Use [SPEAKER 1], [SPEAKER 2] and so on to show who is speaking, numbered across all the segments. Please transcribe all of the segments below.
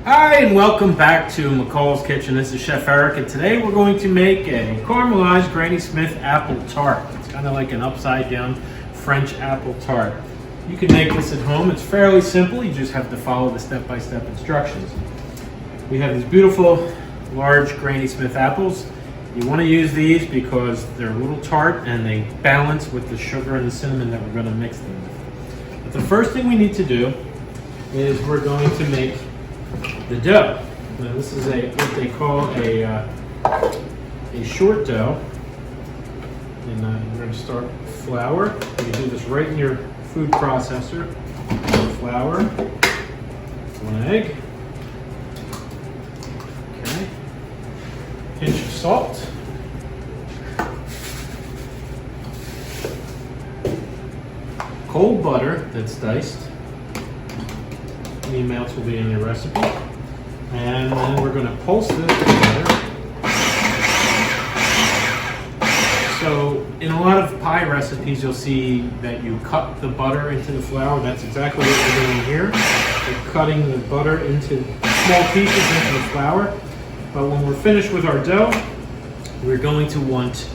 [SPEAKER 1] Hi, and welcome back to McCall's Kitchen. This is Chef Eric, and today we're going to make a caramelized Granny Smith apple tart. It's kind of like an upside down French apple tart. You can make this at home. It's fairly simple. You just have to follow the step-by-step instructions. We have these beautiful large Granny Smith apples. You want to use these because they're a little tart and they balance with the sugar and the cinnamon that we're going to mix them with. But the first thing we need to do is we're going to make the dough. Now this is what they call a short dough, and we're going to start with flour. You do this right in your food processor. Flour, 1 egg, okay, pinch of salt, cold butter that's diced. The amounts will be in your recipe. And then we're going to pulse this together. So in a lot of pie recipes you'll see that you cut the butter into the flour. That's exactly what we're doing here. We're cutting the butter into small pieces into the flour. But when we're finished with our dough, we're going to want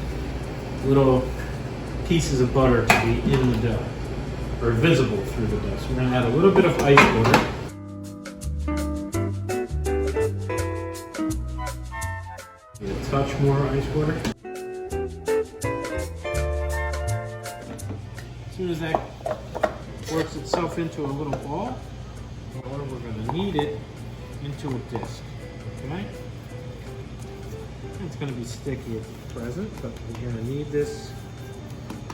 [SPEAKER 1] little pieces of butter to be in the dough, or visible through the dough. So we're going to add a little bit of ice water. A touch more ice water. As soon as that works itself into a little ball, we're going to knead it into a disc. Okay? It's going to be sticky at present, but we're going to knead this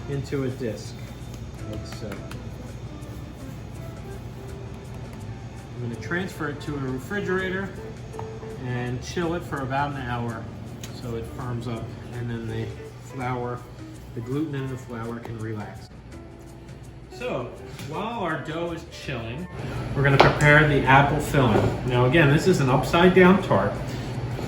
[SPEAKER 1] into a disc, like so. I'm going to transfer it to a refrigerator and chill it for about an hour so it firms up, and then the flour, the gluten in the flour can relax. So while our dough is chilling, we're going to prepare the apple filling. Now again, this is an upside down tart,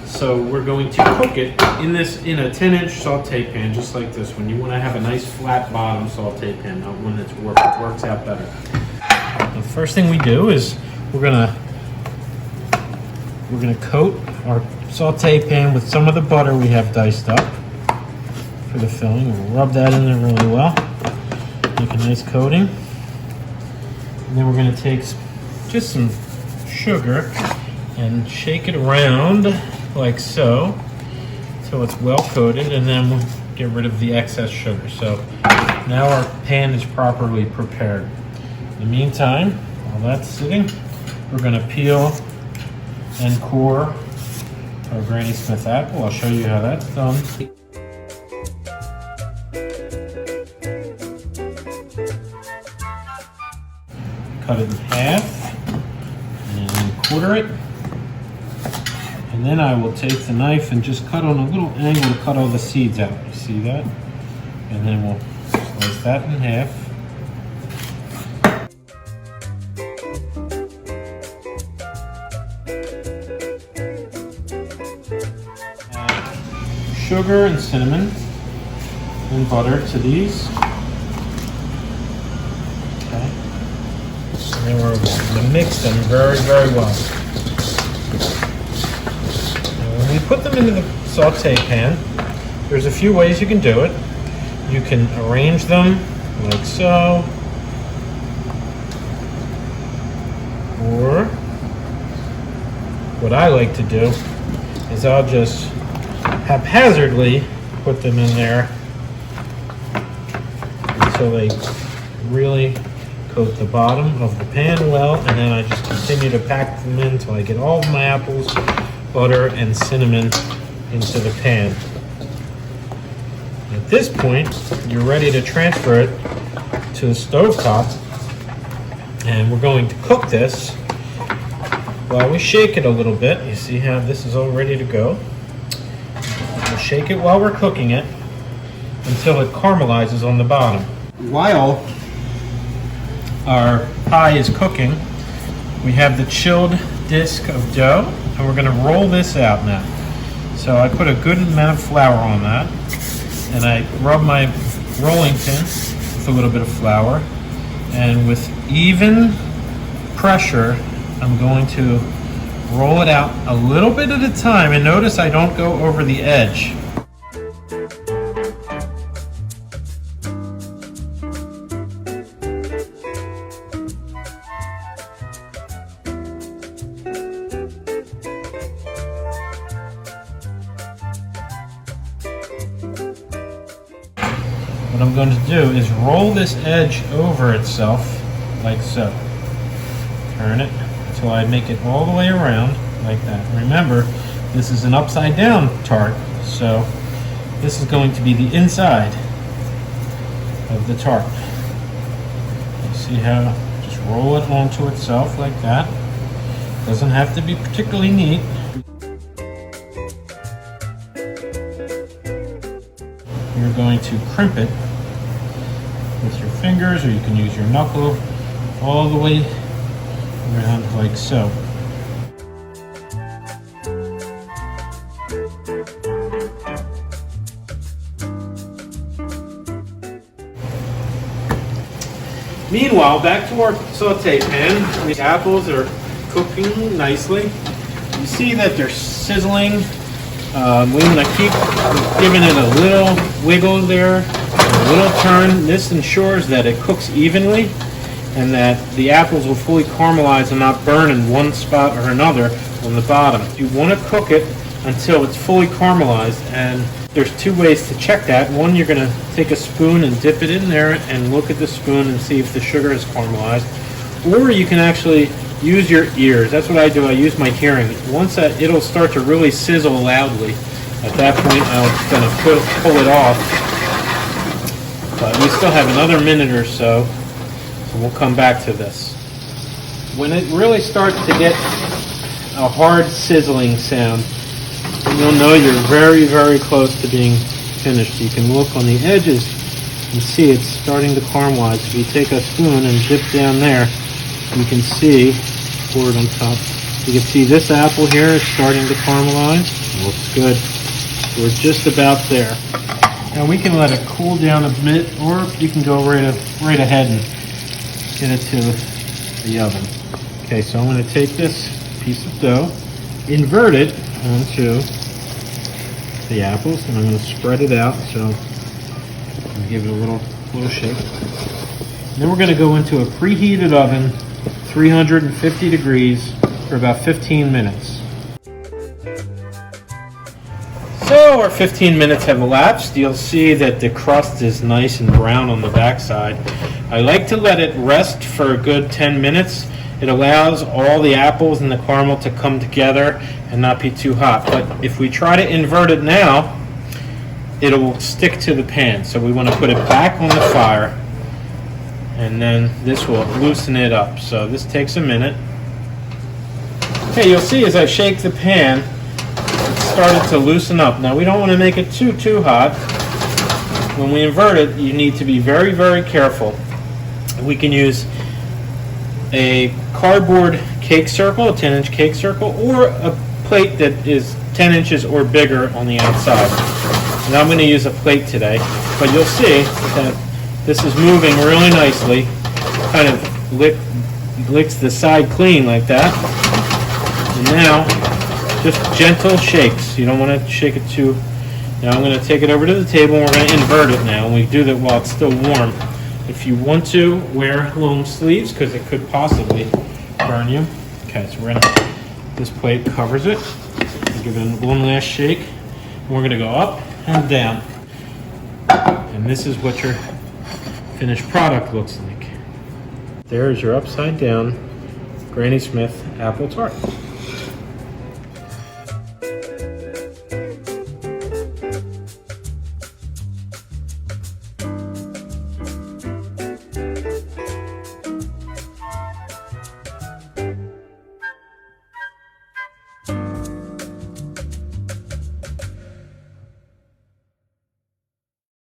[SPEAKER 1] so we're going to cook it in a 10-inch saute pan, just like this one. You want to have a nice flat bottom saute pan, not one that's warped. It works out better. The first thing we do is we're gonna coat our saute pan with some of the butter we have diced up for the filling. We'll rub that in there really well, make a nice coating. And then we're gonna take just some sugar and shake it around like so until it's well coated, and then we'll get rid of the excess sugar. So now our pan is properly prepared. In the meantime, while that's sitting, we're going to peel and core our Granny Smith apple. I'll show you how that's done. Cut it in half and then quarter it. And then I will take the knife and just cut on a little angle to cut all the seeds out. You see that? And then we'll slice that in half. Sugar and cinnamon and butter to these. Okay. And then we're going to mix them very, very well. And when we put them into the saute pan, there's a few ways you can do it. You can arrange them like so, or what I like to do is I'll just haphazardly put them in there until they really coat the bottom of the pan well, and then I just continue to pack them in until I get all of my apples, butter, and cinnamon into the pan. At this point, you're ready to transfer it to the stove top, and we're going to cook this while we shake it a little bit. You see how this is all ready to go. We'll shake it while we're cooking it until it caramelizes on the bottom. While our pie is cooking, we have the chilled disc of dough, and we're going to roll this out now. So I put a good amount of flour on that, and I rub my rolling pin with a little bit of flour, and with even pressure I'm going to roll it out a little bit at a time, and notice I don't go over the edge. What I'm going to do is roll this edge over itself like so. Turn it until I make it all the way around like that. Remember, this is an upside down tart, so this is going to be the inside of the tart. You see how just roll it onto itself like that. Doesn't have to be particularly neat. You're going to crimp it with your fingers, or you can use your knuckle all the way around like so. Meanwhile, back to our saute pan. The apples are cooking nicely. You see that they're sizzling. We want to keep giving it a little wiggle there, a little turn. This ensures that it cooks evenly and that the apples will fully caramelize and not burn in one spot or another on the bottom. You want to cook it until it's fully caramelized, and there's two ways to check that. One, you're going to take a spoon and dip it in there and look at the spoon and see if the sugar is caramelized. Or you can actually use your ears. That's what I do. I use my hearing. Once that, it'll start to really sizzle loudly. At that point, I'm going to pull it off. But we still have another minute or so, so we'll come back to this. When it really starts to get a hard sizzling sound, you'll know you're very, very close to being finished. You can look on the edges and see it's starting to caramelize. If you take a spoon and dip down there, you can see, pour it on top, you can see this apple here is starting to caramelize. Looks good. We're just about there. Now we can let it cool down a bit, or you can go right ahead and get it to the oven. Okay, so I'm going to take this piece of dough, invert it onto the apples, and I'm going to spread it out. So I'm going to give it a little shake. And then we're going to go into a preheated oven, 350 degrees, for about 15 minutes. So our 15 minutes have elapsed. You'll see that the crust is nice and brown on the backside. I like to let it rest for a good 10 minutes. It allows all the apples and the caramel to come together and not be too hot. But if we try to invert it now, it'll stick to the pan. So we want to put it back on the fire, and then this will loosen it up. So this takes a minute. Okay, you'll see as I shake the pan, it started to loosen up. Now we don't want to make it too hot. When we invert it, you need to be very, very careful. We can use a cardboard cake circle, a 10-inch cake circle, or a plate that is 10 inches or bigger on the outside. And I'm going to use a plate today, but you'll see that this is moving really nicely. Kind of licks the side clean like that. And now, just gentle shakes. You don't want to shake it too. Now I'm going to take it over to the table, and we're going to invert it now. And we do that while it's still warm. If you want to, wear long sleeves, because it could possibly burn you. Okay, so this plate covers it. Give it one last shake. We're going to go up and down. And this is what your finished product looks like. There's your upside down Granny Smith apple tart.